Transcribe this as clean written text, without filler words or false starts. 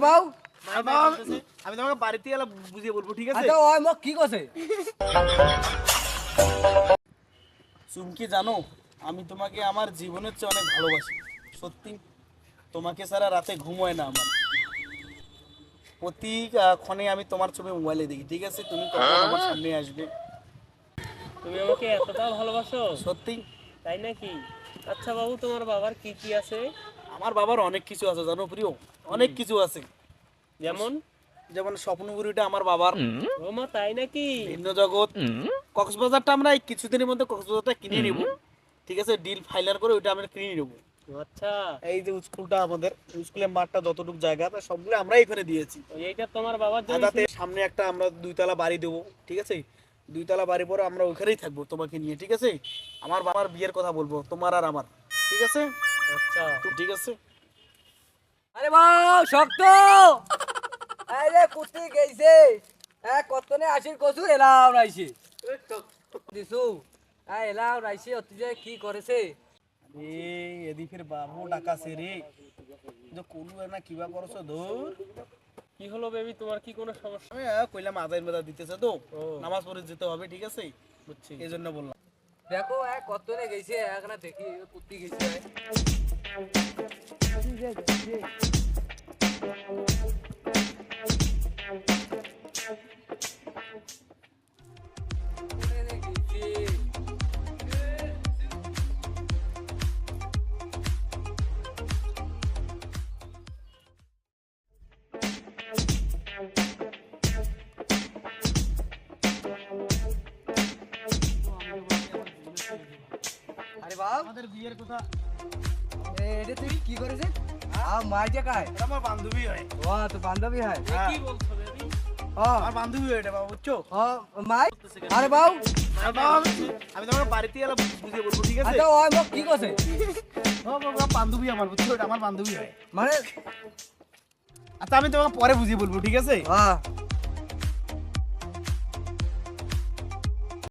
বাউ আমি তোমাকে বাড়িতে এলে বুঝিয়ে বলবো, ঠিক আছে? আচ্ছা ওই মোক কি কইছে? চুমকি, জানো আমি তোমাকে আমার জীবনের চেয়ে অনেক ভালোবাসি। সত্যি তোমাকে ছাড়া রাতে ঘুম হয় না আমার। প্রতি ক্ষণে আমি তোমার ছবি মোবাইলে দেখি, ঠিক আছে? তুমি কখন আমার সামনে আসবে? তুমি আমাকে এতটা ভালোবাসো? সত্যি। তাই নাকি? আচ্ছা বাবু, তোমার বাবার কি কি আছে? আমার বাবার অনেক কিছু আছে জানো প্রিয়, অনেক কিছু আছে। যেমন? যেমন স্বপ্নপুরীটা আমার বাবার। ও মা, তাই নাকি? ভিন্ন জগৎ। কক্সবাজারটা আমরা এই কিছুদিনের মধ্যে কক্সবাজারটা কিনে নেব, ঠিক আছে? ডিল ফাইনাল করে ওইটা আমরা কিনে নেব। আচ্ছা, এই যে স্কুলটা, আমাদের স্কুলের মাঠটা যতটুকু জায়গা তা সবগুলো আমরা এখানে দিয়েছি। এইটা তোমার বাবার জন্য? তাতে সামনে একটা আমরা 2 তলা বাড়ি দেবো, ঠিক আছে? 2 তলা বাড়ি পরে আমরা ওখানেই থাকবো তোমাকে নিয়ে, ঠিক আছে? আমার বাবার বিয়ের কথা বলবো তোমার আর আমার, ঠিক আছে? আচ্ছা, তো ঠিক আছে। আরে বাউ শক্ত আরে কুতি গেইছে কতনে আসির কসু এলাও রাইছে দিছু এলাও রাইছে অতি যে কি করেছে আরে এদিকের বাবু ডাকাছে রে, যে কোন না কিবা করছো দূর। কি হলো বেবি, তোমার কি কোনো সমস্যা? আমি কইলাম আজান বাজা দিতেছে তো, ও। নামাজ পড়ে যেতে হবে, ঠিক আছে? বুঝছি। এই জন্য বললাম। দেখো কতনে গেইছে একনা দেখি কুতি গেইছে আরে বাউ আমাদের বিয়ের কথা। এটা তুই কি করেছে মার যে কায় এটা আমার বান্ধবী হয়। ও তো বান্ধবী হয় হ্যাঁ, কি বলছো বেবি? ও আমার বান্ধবী হয় এটা, বাবা বুঝছো? ও মাই আরে বাউ আর বাবা, আমি তোমাকে বাড়িতে এলে বুঝিয়ে বলবো, ঠিক আছে? আচ্ছা ওই মোক কি কইছে? ও বাবা, বান্ধবী আমার, বুঝছো? এটা আমার বান্ধবী হয়। মানে আচ্ছা আমি তোমাকে পরে বুঝিয়ে বলবো, ঠিক আছে?